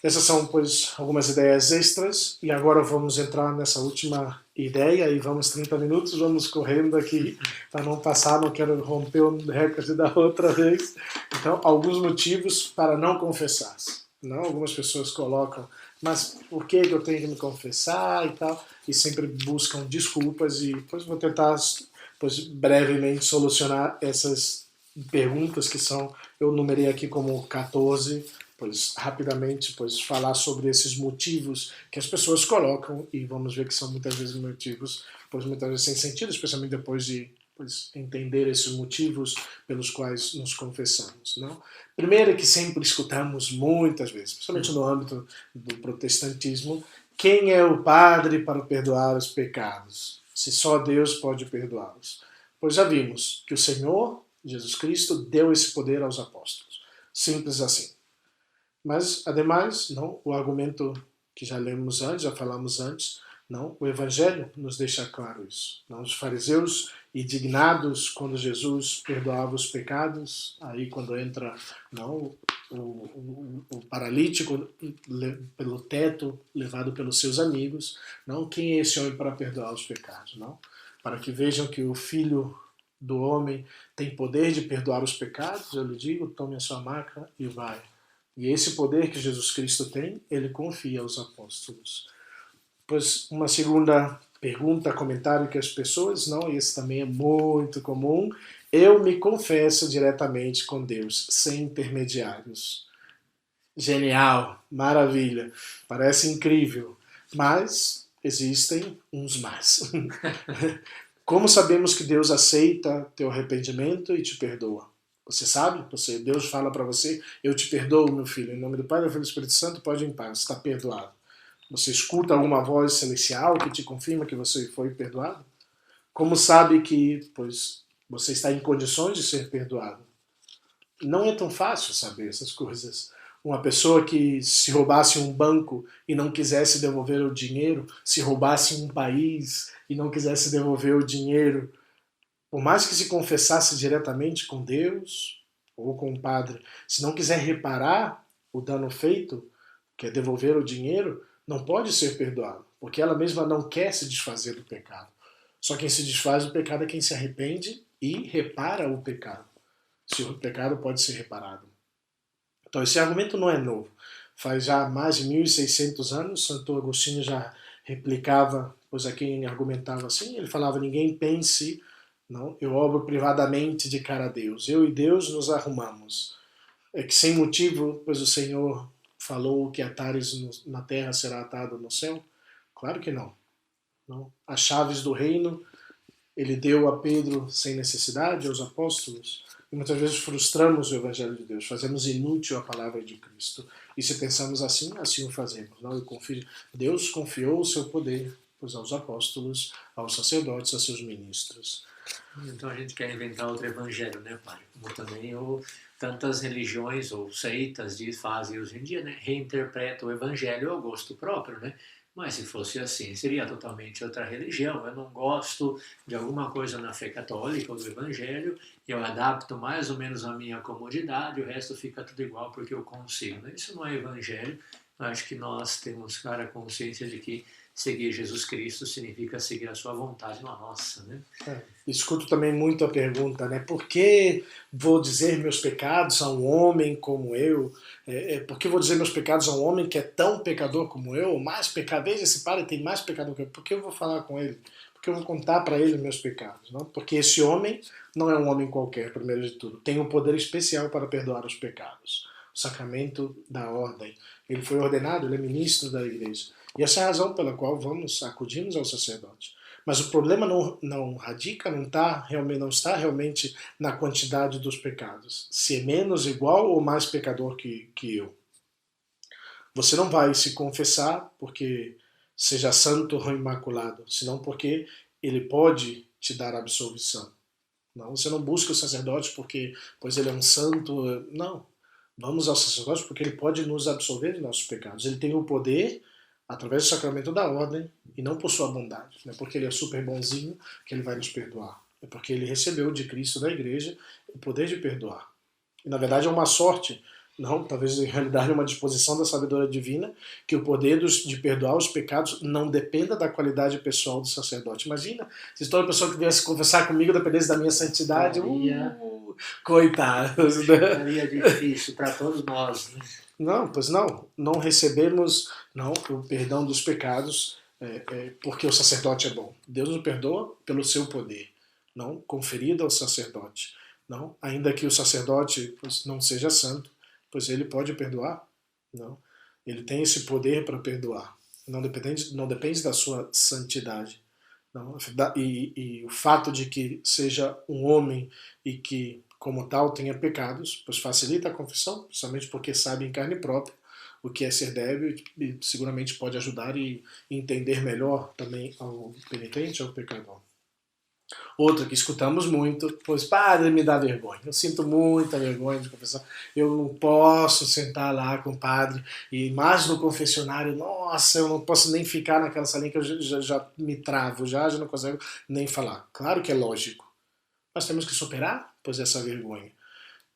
Essas são, pois, algumas ideias extras, e agora vamos entrar nessa última ideia, e vamos 30 minutos, vamos correndo aqui, para não passar, não quero romper o recorde da outra vez. Então, alguns motivos para não confessar-se. Não? Algumas pessoas colocam, mas por que eu tenho que me confessar e tal, e sempre buscam desculpas, e depois vou tentar pois, brevemente solucionar essas perguntas que são, eu numerei aqui como 14, pois rapidamente pois, falar sobre esses motivos que as pessoas colocam, e vamos ver que são muitas vezes motivos, pois muitas vezes sem sentido, especialmente depois de entender esses motivos pelos quais nos confessamos. Não? Primeiro é que sempre escutamos muitas vezes, principalmente no âmbito do protestantismo, quem é o padre para perdoar os pecados? Se só Deus pode perdoá-los. Pois já vimos que o Senhor, Jesus Cristo, deu esse poder aos apóstolos. Simples assim. Mas, ademais, não, o argumento que já lemos antes, já falamos antes, não, o Evangelho nos deixa claro isso. Não, os fariseus, indignados quando Jesus perdoava os pecados, aí quando entra não, o paralítico pelo teto, levado pelos seus amigos, não, quem é esse homem para perdoar os pecados? Não? Para que vejam que o Filho do homem tem poder de perdoar os pecados, eu lhe digo, tome a sua maca e vai. E esse poder que Jesus Cristo tem, ele confia aos apóstolos. Pois uma segunda pergunta, comentário que as pessoas, não, e esse também é muito comum, eu me confesso diretamente com Deus, sem intermediários. Genial, maravilha, parece incrível, mas existem uns mais. Como sabemos que Deus aceita teu arrependimento e te perdoa? Você sabe? Deus fala para você, eu te perdoo, meu filho, em nome do Pai, do Filho e do Espírito Santo, pode ir em paz, está perdoado. Você escuta alguma voz celestial que te confirma que você foi perdoado? Como sabe que pois, você está em condições de ser perdoado? Não é tão fácil saber essas coisas. Uma pessoa que se roubasse um banco e não quisesse devolver o dinheiro, se roubasse um país e não quisesse devolver o dinheiro, por mais que se confessasse diretamente com Deus, ou com o padre, se não quiser reparar o dano feito, que é devolver o dinheiro, não pode ser perdoado, porque ela mesma não quer se desfazer do pecado. Só quem se desfaz do pecado é quem se arrepende e repara o pecado. Se o pecado pode ser reparado. Então esse argumento não é novo. Faz já mais de 1600 anos, Santo Agostinho já replicava, pois a quem argumentava assim, ele falava: ninguém pense, não, eu obro privadamente de cara a Deus, eu e Deus nos arrumamos. É que sem motivo, pois o Senhor falou que atares na terra será atado no céu? Claro que não. Não. As chaves do reino ele deu a Pedro sem necessidade, aos apóstolos, e muitas vezes frustramos o Evangelho de Deus, fazemos inútil a palavra de Cristo. E se pensamos assim, assim o fazemos. Não? Deus confiou o seu poder pois, aos apóstolos, aos sacerdotes, a seus ministros. Então a gente quer inventar outro evangelho, né, padre? Como também tantas religiões ou seitas fazem hoje em dia, né? Reinterpretam o evangelho ao gosto próprio, né? Mas se fosse assim, seria totalmente outra religião. Eu não gosto de alguma coisa na fé católica ou do evangelho, eu adapto mais ou menos a minha comodidade, o resto fica tudo igual porque eu consigo. Né? Isso não é evangelho. Eu acho que nós temos clara consciência de que seguir Jesus Cristo significa seguir a sua vontade, não a nossa, né? Escuto também muito a pergunta, né? Por que vou dizer meus pecados a um homem como eu? Por que vou dizer meus pecados a um homem que é tão pecador como eu? Mais pecador, veja, esse padre tem mais pecado que eu. Por que eu vou falar com ele? Por que eu vou contar para ele meus pecados? Não? Porque esse homem não é um homem qualquer, primeiro de tudo. Tem um poder especial para perdoar os pecados. O sacramento da ordem. Ele foi ordenado, ele é ministro da igreja. E essa é a razão pela qual acudimos ao sacerdote. Mas o problema não radica, não está realmente na quantidade dos pecados. Se é menos, igual ou mais pecador que eu. Você não vai se confessar porque seja santo ou imaculado, senão porque ele pode te dar absolvição. Não, você não busca o sacerdote porque pois ele é um santo. Não. Vamos ao sacerdote porque ele pode nos absolver de nossos pecados. Ele tem o poder através do sacramento da ordem e não por sua bondade. Não é porque ele é super bonzinho que ele vai nos perdoar. É porque ele recebeu de Cristo da igreja o poder de perdoar. E na verdade é uma sorte, não, talvez em realidade é uma disposição da sabedoria divina, que o poder de perdoar os pecados não dependa da qualidade pessoal do sacerdote. Imagina se toda pessoa que viesse conversar comigo dependesse da minha santidade, coitados. Seria difícil para todos nós, né? Não, pois não recebemos o perdão dos pecados porque o sacerdote é bom. Deus nos perdoa pelo seu poder, não conferido ao sacerdote. Não, ainda que o sacerdote pois, não seja santo, pois ele pode perdoar. Não, ele tem esse poder para perdoar. Não depende da sua santidade. Não, e o fato de que seja um homem e que como tal tenha pecados, pois facilita a confissão, principalmente porque sabe em carne própria o que é ser débil e seguramente pode ajudar e entender melhor também ao penitente, ao pecador. Outra que escutamos muito, pois padre, me dá vergonha. Eu sinto muita vergonha de confessar. Eu não posso sentar lá com o padre e mais no confessionário, nossa, eu não posso nem ficar naquela salinha que eu já me travo, já não consigo nem falar. Claro que é lógico. Nós temos que superar, pois, essa vergonha.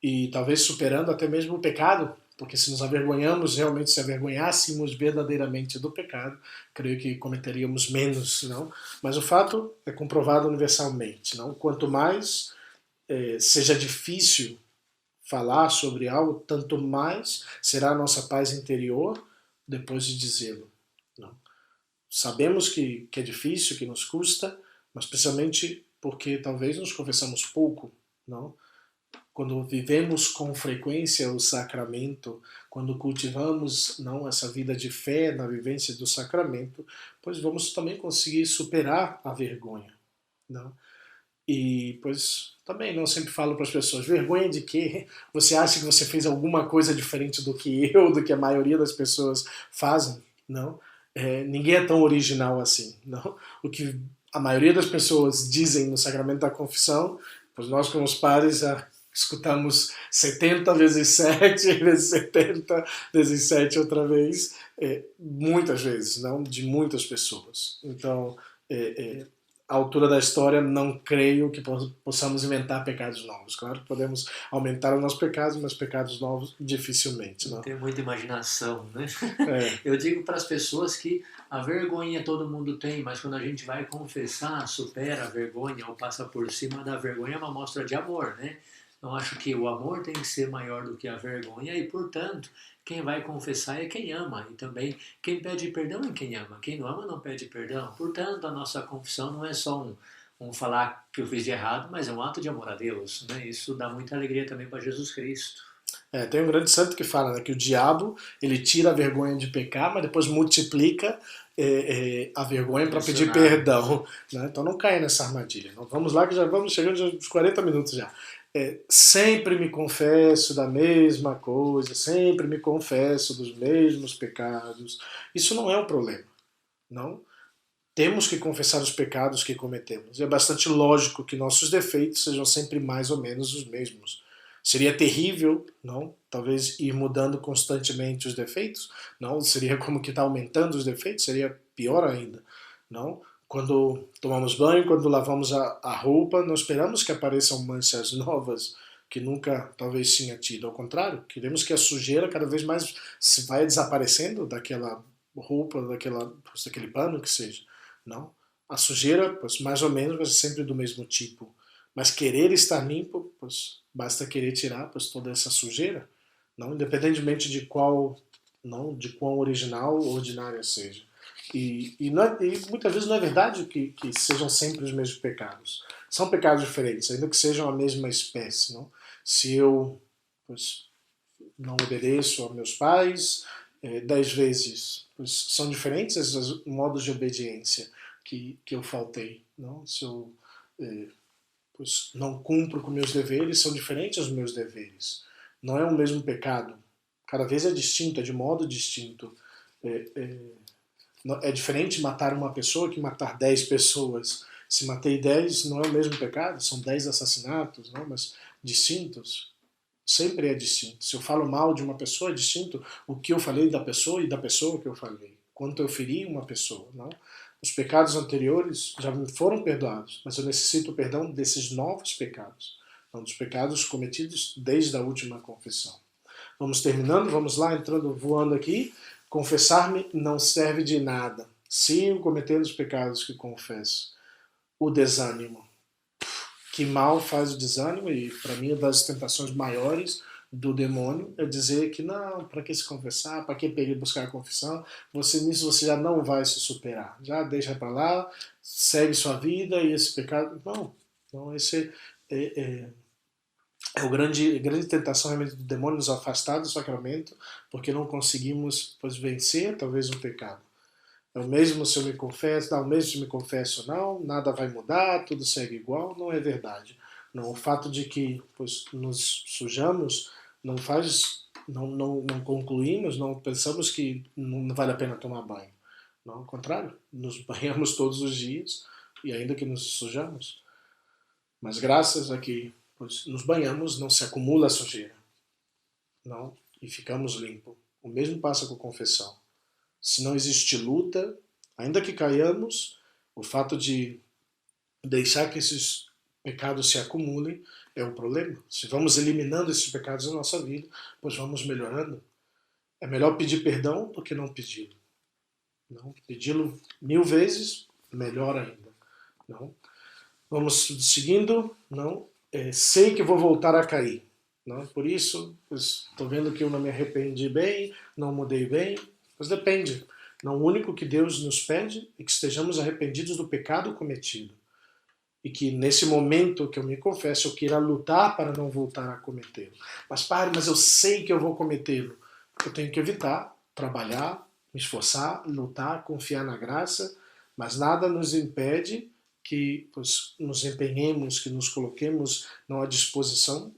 E talvez superando até mesmo o pecado, porque se nos avergonhamos, realmente se avergonhássemos verdadeiramente do pecado, creio que cometeríamos menos, não? Mas o fato é comprovado universalmente, não? Quanto mais seja difícil falar sobre algo, tanto mais será a nossa paz interior depois de dizê-lo. Não? Sabemos que é difícil, que nos custa, mas precisamente porque talvez nos confessamos pouco, não? Quando vivemos com frequência o sacramento, quando cultivamos não essa vida de fé na vivência do sacramento, pois vamos também conseguir superar a vergonha, não? E pois também não sempre falo para as pessoas, vergonha de quê? Você acha que você fez alguma coisa diferente do que eu, do que a maioria das pessoas fazem? Não? Ninguém é tão original assim, não? O que a maioria das pessoas dizem no sacramento da confissão, pois nós como os padres já escutamos 70 vezes 7, vezes 70, vezes 7 outra vez, muitas vezes, não? De muitas pessoas. Então, à altura da história, não creio que possamos inventar pecados novos. Claro que podemos aumentar os nossos pecados, mas pecados novos dificilmente. Não Não? tem muita imaginação, né? É, Eu digo para as pessoas que a vergonha todo mundo tem, mas quando a gente vai confessar, supera a vergonha ou passa por cima da vergonha, é uma mostra de amor, né? Eu acho que o amor tem que ser maior do que a vergonha e, portanto, quem vai confessar é quem ama. E também quem pede perdão é quem ama. Quem não ama não pede perdão. Portanto, a nossa confissão não é só um falar que eu fiz de errado, mas é um ato de amor a Deus, né? Isso dá muita alegria também para Jesus Cristo. tem um grande santo que fala, né, que o diabo ele tira a vergonha de pecar, mas depois multiplica a vergonha para pedir perdão. Né? Então não caia nessa armadilha. Não, vamos lá que já vamos chegando aos 40 minutos já. Sempre me confesso da mesma coisa, sempre me confesso dos mesmos pecados. Isso não é um problema. Não. Temos que confessar os pecados que cometemos. E é bastante lógico que nossos defeitos sejam sempre mais ou menos os mesmos. Seria terrível, não? Talvez ir mudando constantemente os defeitos, não? Seria como que está aumentando os defeitos, seria pior ainda, não? Quando tomamos banho, quando lavamos a roupa, não esperamos que apareçam manchas novas que nunca talvez tinha tido. Ao contrário, queremos que a sujeira cada vez mais se vai desaparecendo daquela roupa, daquele pano que seja, não? A sujeira, pois, mais ou menos, vai ser sempre do mesmo tipo. Mas querer estar limpo, pois basta querer tirar pois, toda essa sujeira, não, independentemente de qual, não, de quão original ou ordinária seja. E muitas vezes não é verdade que sejam sempre os mesmos pecados. São pecados diferentes, ainda que sejam a mesma espécie. Não? Se eu pois, não obedeço aos meus pais 10 vezes, pois, são diferentes esses modos de obediência que eu faltei. Não? Se eu pois não cumpro com meus deveres, são diferentes os meus deveres. Não é o mesmo pecado. Cada vez é distinto, é de modo distinto. É diferente matar uma pessoa que matar 10 pessoas. Se matei 10, não é o mesmo pecado, são 10 assassinatos, não? Mas distintos. Sempre é distinto. Se eu falo mal de uma pessoa, é distinto o que eu falei da pessoa e da pessoa que eu falei. Quanto eu feri uma pessoa, não? Os pecados anteriores já me foram perdoados, mas eu necessito perdão desses novos pecados, não dos pecados cometidos desde a última confissão. Vamos terminando, vamos lá, entrando, voando aqui. Confessar-me não serve de nada. Sigo cometendo os pecados que confesso. O desânimo. Que mal faz o desânimo, e para mim uma das tentações maiores do demônio é dizer que não, para que se confessar, para que buscar a confissão, nisso você já não vai se superar, já deixa para lá, segue sua vida e esse pecado, não esse é a grande tentação realmente do demônio, nos afastar do sacramento, porque não conseguimos pois, vencer talvez o pecado. É o mesmo se eu me confesso, não, o mesmo se eu me confesso ou não, nada vai mudar, tudo segue igual, não é verdade. Não, o fato de que pois, nos sujamos não faz, não concluímos, não pensamos que não vale a pena tomar banho. Não, ao contrário, nos banhamos todos os dias e ainda que nos sujamos. Mas graças a que pois, nos banhamos, não se acumula a sujeira. Não, e ficamos limpos. O mesmo passa com a confissão. Se não existe luta, ainda que caiamos, o fato de deixar que esses pecados se acumulem é o problema. Se vamos eliminando esses pecados da nossa vida, pois vamos melhorando. É melhor pedir perdão do que não pedi-lo. Não, pedi-lo 1000 vezes, melhor ainda. Não. Vamos seguindo. Não, sei que vou voltar a cair. Não, por isso, estou vendo que eu não me arrependi bem, não mudei bem. Mas depende. Não, o único que Deus nos pede é que estejamos arrependidos do pecado cometido. E que nesse momento que eu me confesso, eu queira lutar para não voltar a cometê-lo. Mas eu sei que eu vou cometê-lo. Eu tenho que evitar, trabalhar, me esforçar, lutar, confiar na graça, mas nada nos impede que pois, nos empenhemos, que nos coloquemos à disposição.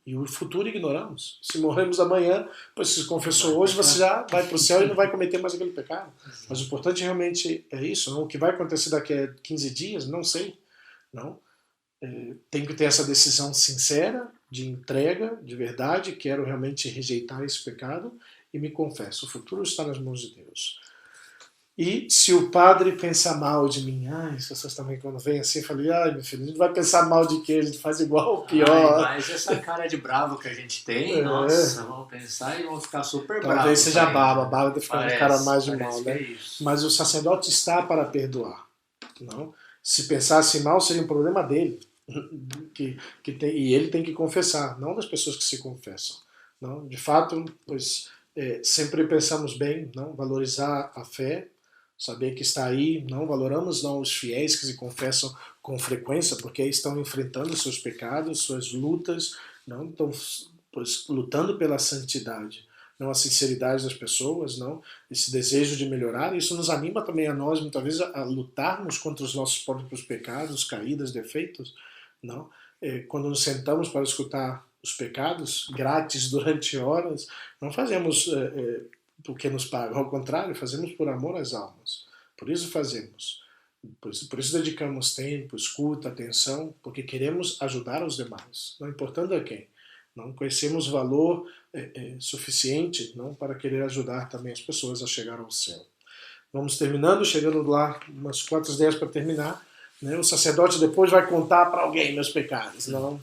E o futuro ignoramos. Se morremos amanhã, pois se confessou hoje, você já vai para o céu e não vai cometer mais aquele pecado. Mas o importante realmente é isso. Não? O que vai acontecer daqui a 15 dias, não sei. Não? Tenho que ter essa decisão sincera, de entrega, de verdade. Quero realmente rejeitar esse pecado e me confesso. O futuro está nas mãos de Deus. E se o padre pensa mal de mim, as pessoas também quando vêm assim, eu falei, meu filho, a gente vai pensar mal de quê? A gente faz igual ou pior. Mas essa cara de bravo que a gente tem, nossa, vão pensar e vão ficar super bravos. Talvez seja ainda. a barba fica com cara mais de mal, né? É mas o sacerdote está para perdoar. Não? Se pensasse mal, seria um problema dele. E ele tem que confessar, não das pessoas que se confessam. Não? De fato, pois, sempre pensamos bem, não? Valorizar a fé, saber que está aí, não valoramos não os fiéis que se confessam com frequência, porque estão enfrentando seus pecados, suas lutas, não estão pois, lutando pela santidade, não a sinceridade das pessoas, não esse desejo de melhorar. Isso nos anima também a nós muitas vezes a lutarmos contra os nossos próprios pecados, caídas, defeitos, não. Quando nos sentamos para escutar os pecados grátis durante horas, não fazemos porque nos pagam, ao contrário, fazemos por amor às almas. Por isso fazemos. Por isso dedicamos tempo, escuta, atenção, porque queremos ajudar os demais, não importando a quem. Não conhecemos valor suficiente não para querer ajudar também as pessoas a chegar ao céu. Vamos terminando, chegando lá umas 4 ideias para terminar. Né? O sacerdote depois vai contar para alguém meus pecados. Não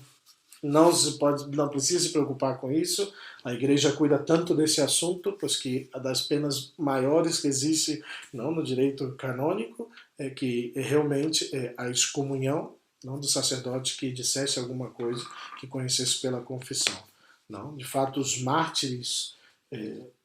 precisa se preocupar com isso. A igreja cuida tanto desse assunto, pois que a das penas maiores que existe não no direito canônico é que realmente a excomunhão não do sacerdote que dissesse alguma coisa que conhecesse pela confissão. Não, de fato, os mártires,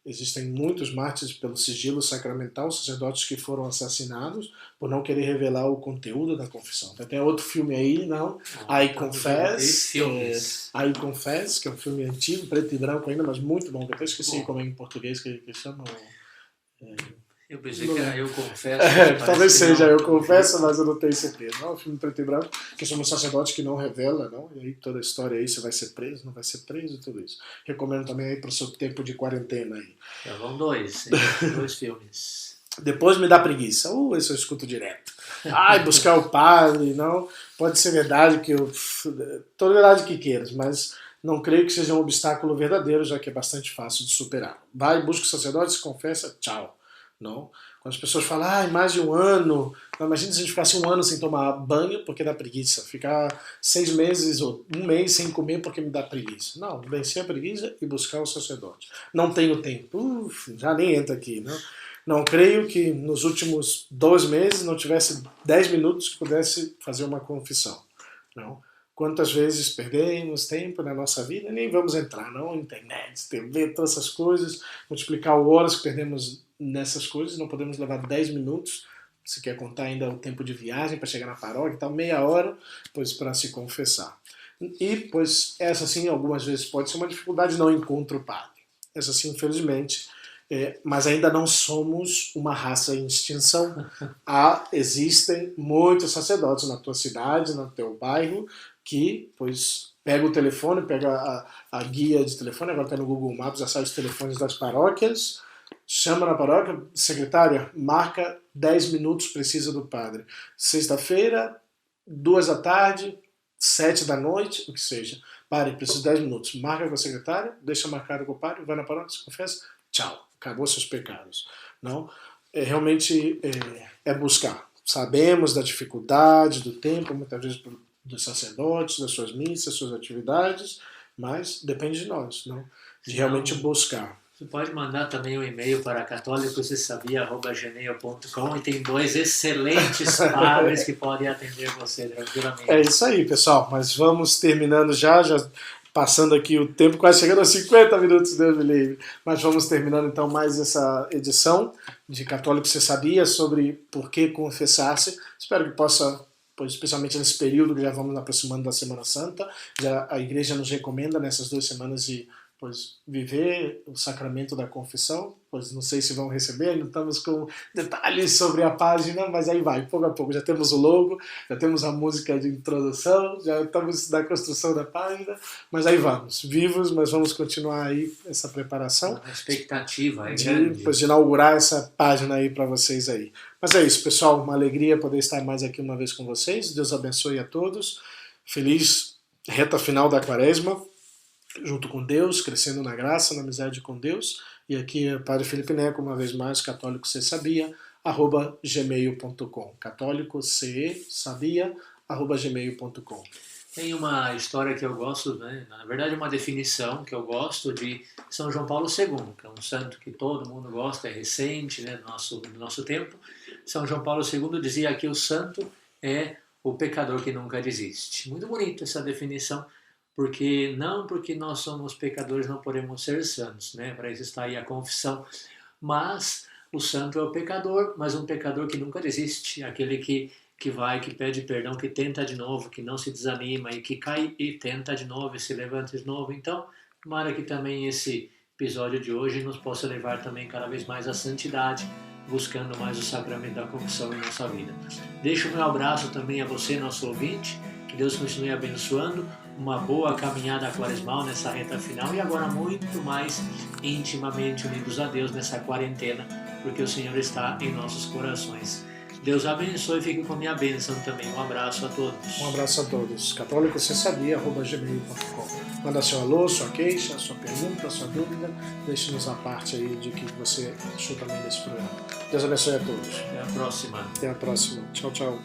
existem muitos mártires pelo sigilo sacramental, sacerdotes que foram assassinados por não querer revelar o conteúdo da confissão. Tem até outro filme aí, não? I Confess, I Confess, que é um filme antigo, preto e branco ainda, mas muito bom, que eu até esqueci como é em português que chama. Eu pensei que era Eu Confesso. Talvez seja Eu Confesso, mas eu não tenho certeza. É um filme preto e branco, que somos sacerdotes que não revela, não? E aí toda a história aí, você vai ser preso, não vai ser preso, tudo isso. Recomendo também aí para o seu tempo de quarentena aí. Já vão 2 filmes. Depois me dá preguiça. Esse eu escuto direto. Buscar o padre, não? Pode ser verdade que toda verdade que queiras, mas não creio que seja um obstáculo verdadeiro, já que é bastante fácil de superar. Vai, busca o sacerdote, se confessa, tchau. Não? Quando as pessoas falam, mais de um ano, não, imagina se a gente ficasse 1 ano sem tomar banho porque dá preguiça, ficar 6 meses ou 1 mês sem comer porque me dá preguiça. Não, vencer a preguiça e buscar o sacerdote. Não tenho tempo, já nem entra aqui. Não creio que nos últimos 2 meses não tivesse 10 minutos que pudesse fazer uma confissão. Não? Quantas vezes perdemos tempo na nossa vida, nem vamos entrar, não? Internet, TV, todas essas coisas, multiplicar horas que perdemos nessas coisas, não podemos levar 10 minutos, se quer contar ainda o tempo de viagem para chegar na paróquia, então meia hora, pois para se confessar. E, pois, essa sim, algumas vezes pode ser uma dificuldade, não encontro o padre. Essa sim, infelizmente, mas ainda não somos uma raça em extinção. Existem muitos sacerdotes na tua cidade, no teu bairro, que, pois, pega o telefone, pega a guia de telefone, agora está no Google Maps, já sai os telefones das paróquias, chama na paróquia, secretária, marca 10 minutos, precisa do padre. Sexta-feira, 2 da tarde, 7 da noite, o que seja. Padre, preciso de 10 minutos. Marca com a secretária, deixa marcado com o padre, vai na paróquia, se confessa, tchau, acabou seus pecados. Não? Realmente é buscar. Sabemos da dificuldade, do tempo, muitas vezes dos sacerdotes, das suas missas, suas atividades, mas depende de nós, não? De realmente buscar. Você pode mandar também um e-mail para católicosesabia@gmail.com e tem 2 excelentes padres que podem atender você tranquilamente. É isso aí, pessoal. Mas vamos terminando já passando aqui o tempo, quase chegando a 50 minutos, Deus me livre. Mas vamos terminando então mais essa edição de Católico Você Sabia sobre por que confessar-se. Espero que possa, pois, especialmente nesse período que já vamos aproximando da Semana Santa, já a Igreja nos recomenda nessas 2 semanas de viver o sacramento da confissão, pois não sei se vão receber, não estamos com detalhes sobre a página, mas aí vai, pouco a pouco, já temos o logo, já temos a música de introdução, já estamos na construção da página, mas aí vamos, vivos, mas vamos continuar aí essa preparação. A expectativa é grande. De inaugurar essa página aí para vocês aí. Mas é isso, pessoal, uma alegria poder estar mais aqui uma vez com vocês, Deus abençoe a todos, feliz reta final da quaresma, junto com Deus, crescendo na graça, na amizade com Deus. E aqui é o Padre Felipe Neco, uma vez mais, Católico Você Sabia, sabia@gmail.com. católico.ce@gmail.com. Tem uma história que eu gosto, né? Na verdade uma definição que eu gosto de São João Paulo II, que é um santo que todo mundo gosta, é recente, né, do nosso tempo. São João Paulo II dizia que o santo é o pecador que nunca desiste. Muito bonita essa definição, porque nós somos pecadores não podemos ser santos, né? Para isso está aí a confissão. Mas o santo é o pecador, mas um pecador que nunca desiste, aquele que vai, que pede perdão, que tenta de novo, que não se desanima e que cai e tenta de novo e se levanta de novo. Então, tomara que também esse episódio de hoje nos possa levar também cada vez mais à santidade, buscando mais o sacramento da confissão em nossa vida. Deixo o meu abraço também a você, nosso ouvinte, que Deus continue abençoando, uma boa caminhada quaresmal nessa reta final e agora muito mais intimamente unidos a Deus nessa quarentena, porque o Senhor está em nossos corações. Deus abençoe e fique com a minha bênção também. Um abraço a todos. Um abraço a todos. católico.sabia@gmail.com. Manda seu alô, sua queixa, sua pergunta, sua dúvida. Deixe-nos a parte aí de que você achou também desse programa. Deus abençoe a todos. Até a próxima. Até a próxima. Tchau, tchau.